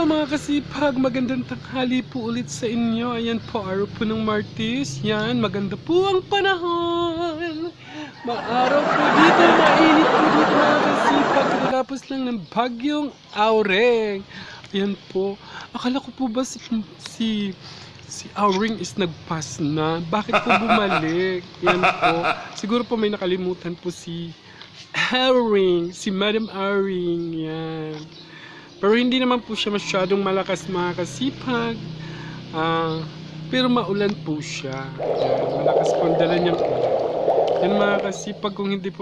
mga kasipag, magandang tanghali po ulit sa inyo. Ayan po, araw po ng Martes. Yan, maganda po ang panahon. Maaraw po dito, mainit po dito mga kasipag. Katapos lang ng bagyong Aureng. Ayan po, akala ko po ba si Auring is nagpass na? Bakit po bumalik? Yan po, siguro po may nakalimutan po si Auring, si Madam Auring. Yan. Pero hindi naman po siya masyadong malakas mga kasipag. Pero maulan po siya. Yan, malakas po ang dala niyang ulan. Yan mga kasipag, kung hindi po,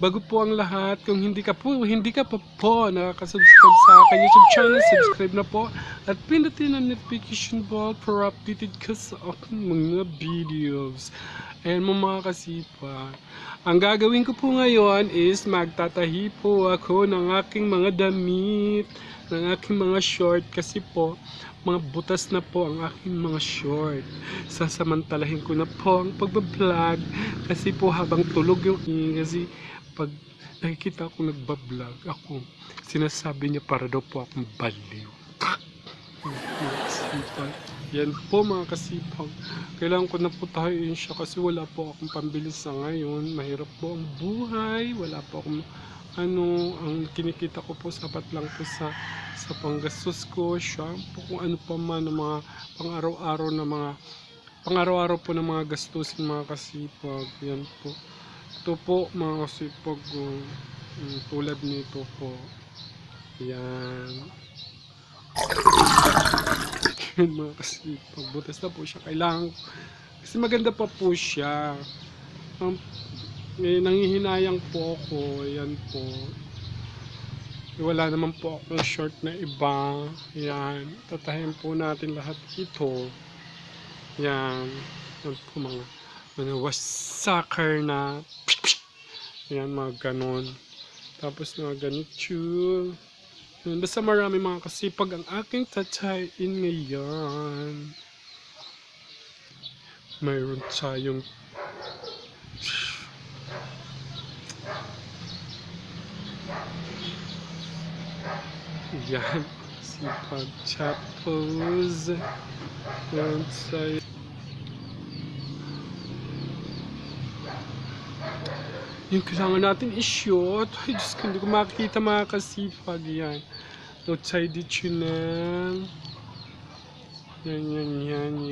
bago po ang lahat, kung hindi ka pa po nakaka-subscribe sa akin YouTube channel, subscribe na po at pindutin ang notification bell para updated ka sa aking mga videos. Ayan mga kasipag. Ang gagawin ko po ngayon is magtatahi po ako ng aking mga damit, ng aking mga short kasi po mga butas na po ang aking mga short. Sasamantalahin ko na po ang pagbablog kasi po habang tulog yung kasi pag nakikita ko nagbablog ako, sinasabi niya para daw po akong baliw. Yan po mga kasipag, kailangan ko na po tayoin siya kasi wala po akong pambili sa ngayon. Mahirap po ang buhay, wala po akong ang kinikita ko po sapat lang po sa panggastos ko, shampoo, kung ano pa man ng mga pang-araw-araw po ng mga gastusin mga kasipag. Yan po, ito po mga kasipag, tulad nito po, yan. Mga kasipag, butas na po siya, kailangan kasi maganda pa po siya. Nangihinayang po ako. Yan po, wala naman po akong short na iba. Yan, tatahin po natin lahat ito. Yan, yan po mga wasaker na yan, mga ganon. Tapos mga ganito. Basta marami mga kasipag ang aking tatayin ngayon. Mayroon tayong yan, kasipag. Tapos mayroon tayo yung kailangan natin i-shoot. Ay Diyos ko, hindi ko makikita mga kasipag. Yan, outside dito na. Yan.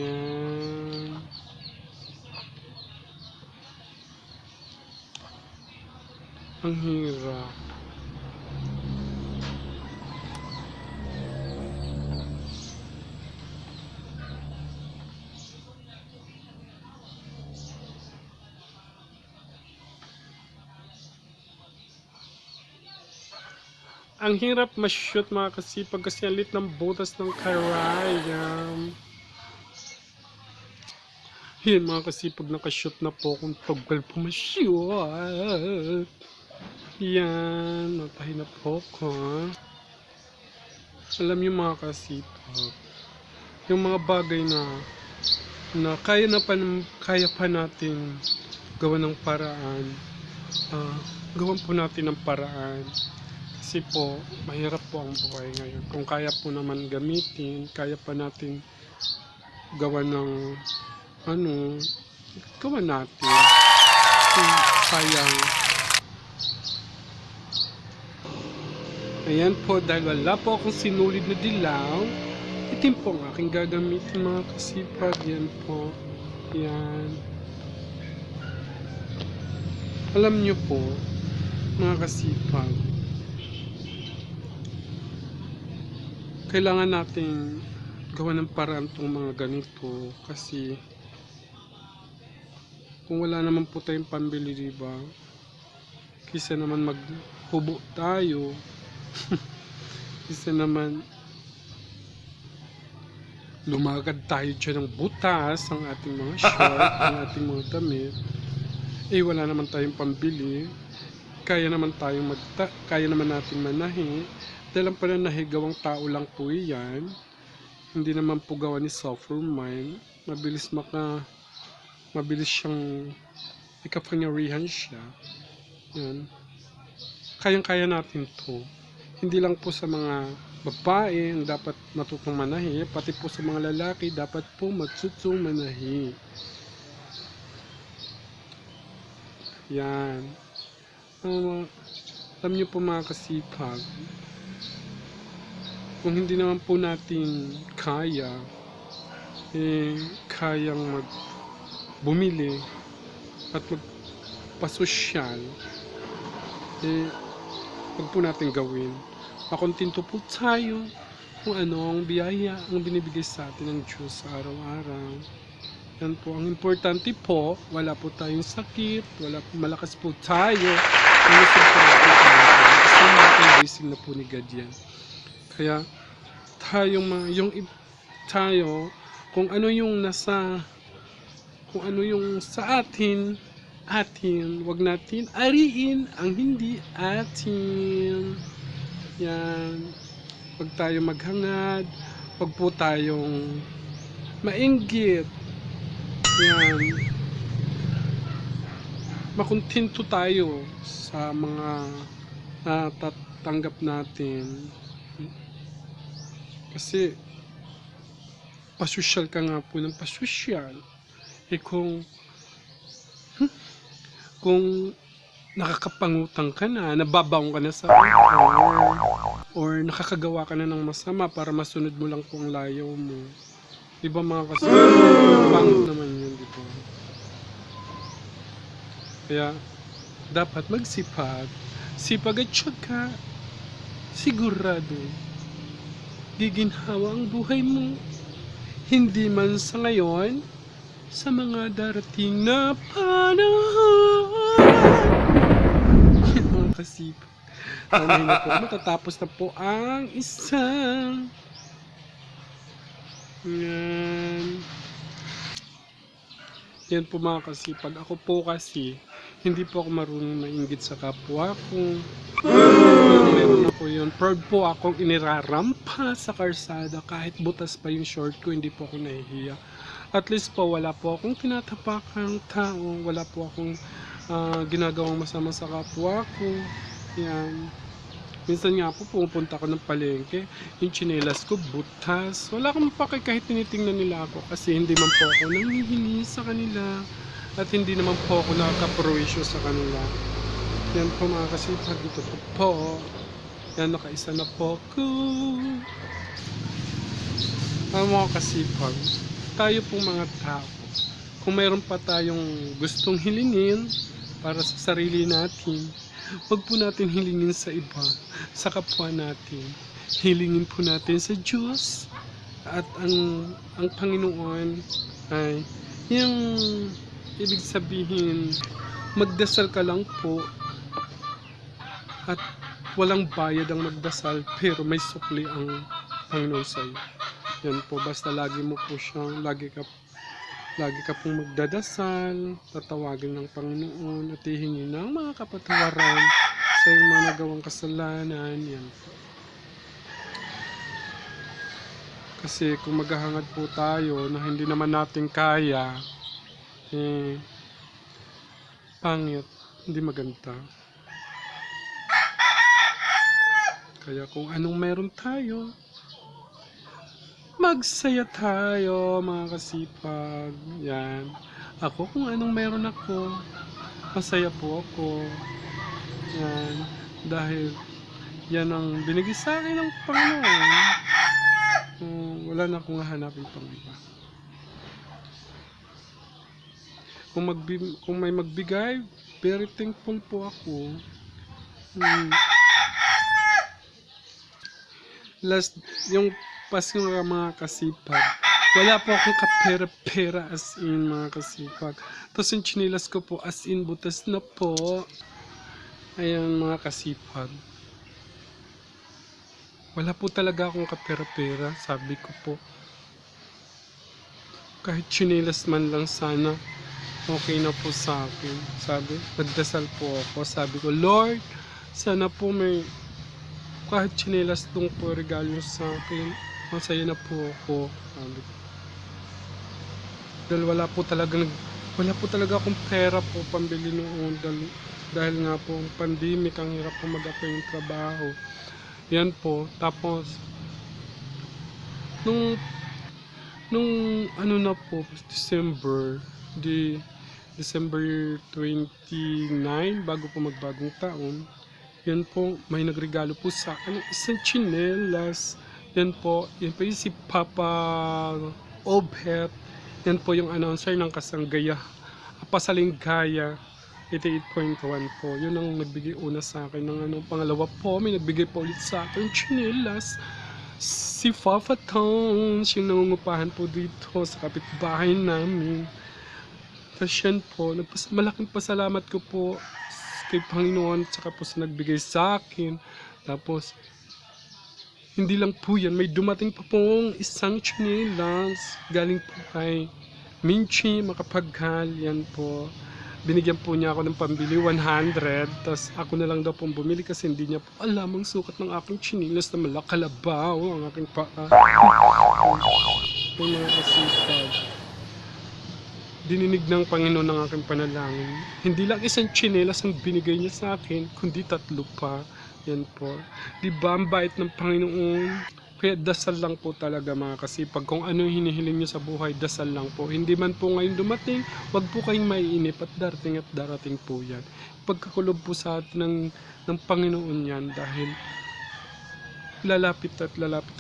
Ang hirap. Ang hirap ma-shoot mga kasipag kasi ang lit ng butas ng karay. Yan mga kasipag, nakashoot na po kung tagal po ma-shoot. Yan, natahi na po ko. Alam niyo mga kasipag, yung mga bagay na kaya pa natin gawan ng paraan, gawan po natin ng paraan. Kasi po, mahirap po ang buhay ngayon. Kung kaya po naman gamitin, kaya pa natin gawan ng gawan natin. Sayang. Ayan po, dahil wala po akong sinulid na dilaw, itim po ang aking gagamitin mga kasipag. Yan po. Yan. Alam nyo po, mga kasipag, kailangan natin gawa ng paraan itong mga ganito kasi kung wala naman po tayong pambili, diba? Kisa naman maghubo tayo. Kisa naman lumakad tayo dyan ng butas ang ating mga short, ang ating mga damit. Wala naman tayong pambili. Kaya naman natin manahi. Dahil ang pananahi gawang tao lang po yan. Hindi naman po gawa ni software mind. Mabilis siyang ikapangyarihan siya. Yan. Kayang-kaya natin to. Hindi lang po sa mga babae ang dapat matutong manahi, pati po sa mga lalaki dapat po matutong manahi. Yan. Alam niyo po mga kasipag, kung hindi naman po natin kaya, kayang bumili at magpasosyal, wag po natin gawin. Makontento po tayo kung ano ang biyaya ang binibigay sa atin ng Diyos sa araw-araw. Yan po, ang importante po, wala po tayong sakit, malakas po tayo, malusog po natin tayo. Kasi natin blessing na po ni God yan. Kaya tayo, kung ano yung sa atin, wag natin ariin ang hindi atin. Yan. Wag tayo maghangad, wag po tayong mainggit. Yan. Makontento tayo sa mga natatanggap natin. Kasi pasosyal ka nga po ng pasosyal. Kung nakakapangutang ka na, nababaong ka na sa or nakakagawa ka na ng masama para masunod mo lang po ang layaw mo. Diba mga kasama? Pangit naman yun, diba? Kaya, dapat magsipag. Sipag at syaga. Sigurado. Giginhawa ang buhay mo. Hindi man sa ngayon, sa mga darating na panahon. Mga kasipag. Mamay na po, matatapos na po ang isang yan po mga kasipag. Ako po kasi hindi po ako marunong mainggit sa kapwa ko. Meron ako yun. Proud po akong inirarampa sa karsada kahit butas pa yung short ko, hindi po ako nahihiya. At least po wala po akong tinatapakang tao, wala po akong ginagawang masama sa kapwa ko. Yan. Minsan nga po pupunta ako ng palengke, yung tsinelas ko butas. Wala akong pake kahit tinitingnan nila ako kasi hindi man po ako nangihingi sa kanila at hindi naman po ako nakaka-prowisyo sa kanila. Yan po mga kasipag, dito po. Yan, nakaisa na po ko. Mga kasipag, tayo pong mga tao, kung mayroon pa tayong gustong hilingin para sa sarili natin, wag po natin hilingin sa iba, sa kapwa natin. Hilingin po natin sa Diyos. At ang Panginoon ay yung ibig sabihin, magdasal ka lang po at walang bayad ang magdasal pero may sukli ang Panginoon sa iyo. Yan po, basta lagi ka pong magdadasal, tatawagin ng Panginoon at hihingi ng mga kapatawaran sa iyong mga nagawang kasalanan. Yan po. Kasi kung maghahangad po tayo na hindi naman natin kaya, pangit, hindi maganda. Kaya kung anong meron tayo, magsaya tayo mga kasipag. Yan. Ako kung anong meron ako, masaya po ako. Yan. Dahil yan ang binigay sa akin ng Panginoon. Wala na akong hahanapin pang iba. Kung may magbigay, very thankful po ako. Last, yung Pasko nga mga kasipag, wala po akong kapera-pera as in mga kasipag. Tapos yung chinilas ko po as in butas na po. Ayan mga kasipag. Wala po talaga akong kapera-pera, sabi ko po. Kahit chinilas man lang sana, okay na po sa akin. Sabi, nagdasal po ako. Sabi ko, Lord, sana po may kahit chinelas dong po regalo sa akin, masaya na po ako. Sabi ko. Dahil wala po talaga akong pera po pambili noon dahil nga po pandemic, ang hirap po mag-apply ng trabaho. Yan po. Tapos, nung, ano na po, December 29, bago po magbagong taon, yan po, may nagregalo po sa akin ng isang tsinelas. Yan po yung si Papa Obhet. Yan po yung announcer ng Kasanggaya. Pasalingkaya 88.1 po. Yun ang nagbigay una sa akin ng ano. Pangalawa po, may nagbigay po ulit sa akin tsinelas. Si Fafa Towns, yung nangungupahan po dito sa kapitbahay namin. Tapos yan po, malaking pasalamat ko po kay Panginoon at saka po sa nagbigay sa akin. Tapos, hindi lang po yan, may dumating pa pong isang tsinelas galing po kay Minchi Makapaghal. Yan po, binigyan po niya ako ng pambili 100, tapos ako na lang daw pong bumili kasi hindi niya po alam ang sukat ng aking tsinelas na malakalabaw ang aking paa. Yung mga kasipag, dininig ng Panginoon ng aking panalangin. Hindi lang isang tsinelas ang binigay niya sa akin, kundi 3 pa. Yan po. Diba ang bait ng Panginoon? Kaya dasal lang po talaga mga kasipag. Kung ano yung hinihiling nyo sa buhay, dasal lang po. Hindi man po ngayon dumating, wag po kayong maiinip at darating po yan. Pagkakulob po sa atin ng Panginoon yan dahil lalapit tayo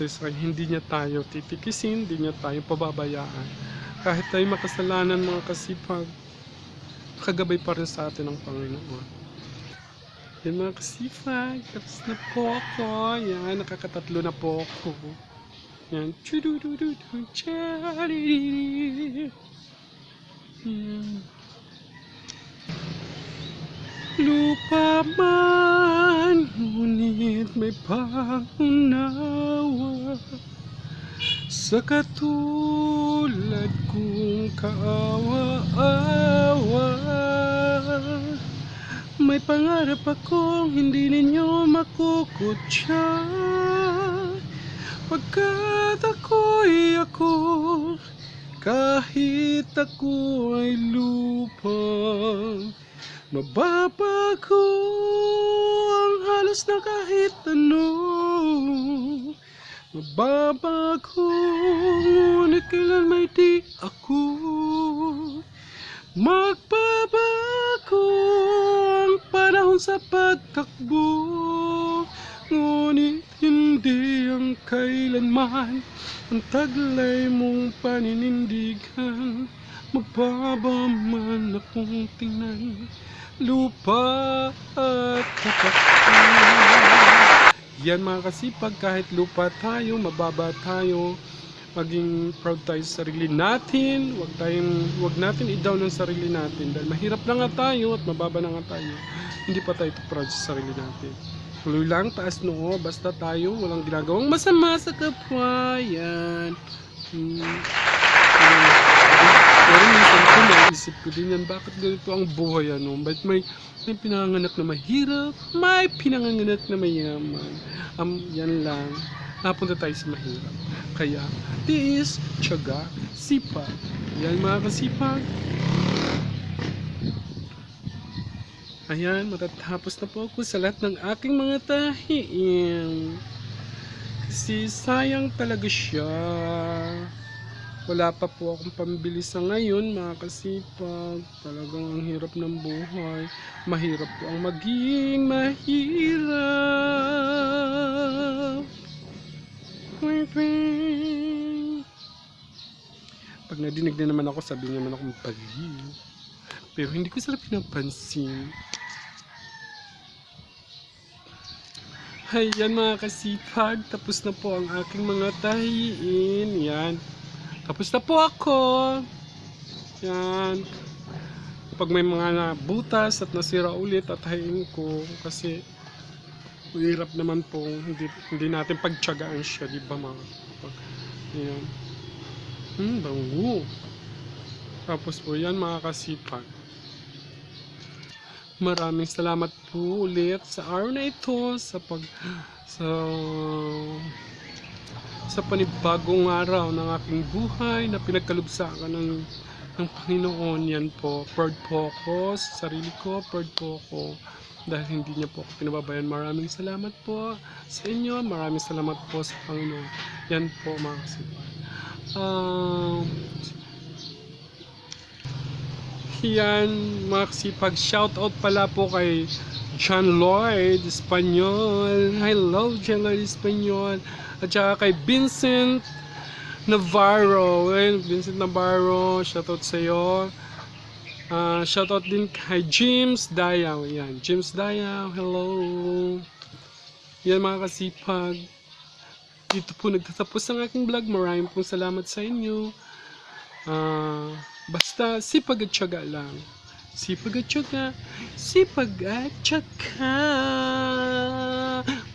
sa kanya. Hindi niya tayo titikisin, hindi niya tayo pababayaan. Kahit tayo makasalanan mga kasipag, kagabay pa rin sa atin ng Panginoon. Yan mga kasipag, tapos na po ako. Yan, nakakatatlo na po ako. Yan. Yan. Lupa man, ngunit may pangunawa sa katulad kong kaawa-awa. May pangarap akong hindi ninyo makukutya, pagkat ako'y ako, kahit ako ay lupa. Mababago ang halos na kahit ano, mababago, ngunit kailan may di ako. Magbabago ang panahon sa pagtakbo, ngunit hindi ang kailanman ang taglay mong paninindigan. Magbaba man akong tingnan, lupa at kapatid. Yan mga kasipag, kahit lupa tayo, mababa tayo, maging proud tayo sa sarili natin. Wag natin i-down ang sarili natin dahil mahirap na nga tayo at mababa na nga tayo. Hindi pa tayo proud sa sarili natin. Tuloy lang, taas noo, basta tayo walang ginagawang masama sa kapwa. Yan. Pero minsan ko naisip ko din yan, bakit ganito ang buhay ano? Ba't may pinanganak na mahirap, may pinanganak na mayaman. Yan lang. Napunta tayo sa mahirap. Kaya, tiis, tiyaga, sipag. Yan mga kasipag. Ayan, matatapos na po ako sa lahat ng aking mga tahiin. Kasi sayang talaga siya. Wala pa po akong pambili sa ngayon mga kasipag. Talagang ang hirap ng buhay. Mahirap po ang maging mahirap. Pag nadinig na naman ako, sabi niya naman ako baliw. Pero hindi ko sila pinapansin. Ayan mga kasipag, tapos na po ang aking mga tahiin. Yan. Tapos na po ako. Yan. Pag may mga nabutas at nasira ulit, tatahiin ko. Kasi hirap naman po, hindi natin pagtiyagaan siya, di ba mga kapag. Yan. Bango. Tapos po yan mga kasipag. Maraming salamat po ulit sa araw na ito sa panibagong araw ng aking buhay na pinagkalubsakan ng Panginoon. Yan po. Proud po ako sa sarili ko. Proud po ako dahil hindi niya po ako pinababayaan. Maraming salamat po sa inyo. Maraming salamat po sa Panginoon. Yan po mga kasipag. Yan mga kasipag. Shoutout pala po kay John Lloyd Espanyol. Hello John Lloyd Espanyol. At saka kay Vincent Navarro. Vincent Navarro, shoutout sa iyo. Shoutout din kay James Dayaw. Yan, James Dayaw. Hello. Yan mga kasipag. Dito po nagtatapos ang aking vlog. Maraming pong salamat sa inyo. Basta sipag at tiyaga lang. Sipag at tiyaga. Sipag at tiyaga.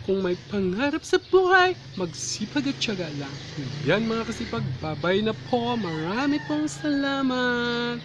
Kung may pangarap sa buhay, magsipag at tiyaga lang. Yan mga kasipag. Bye-bye na po. Marami pong salamat.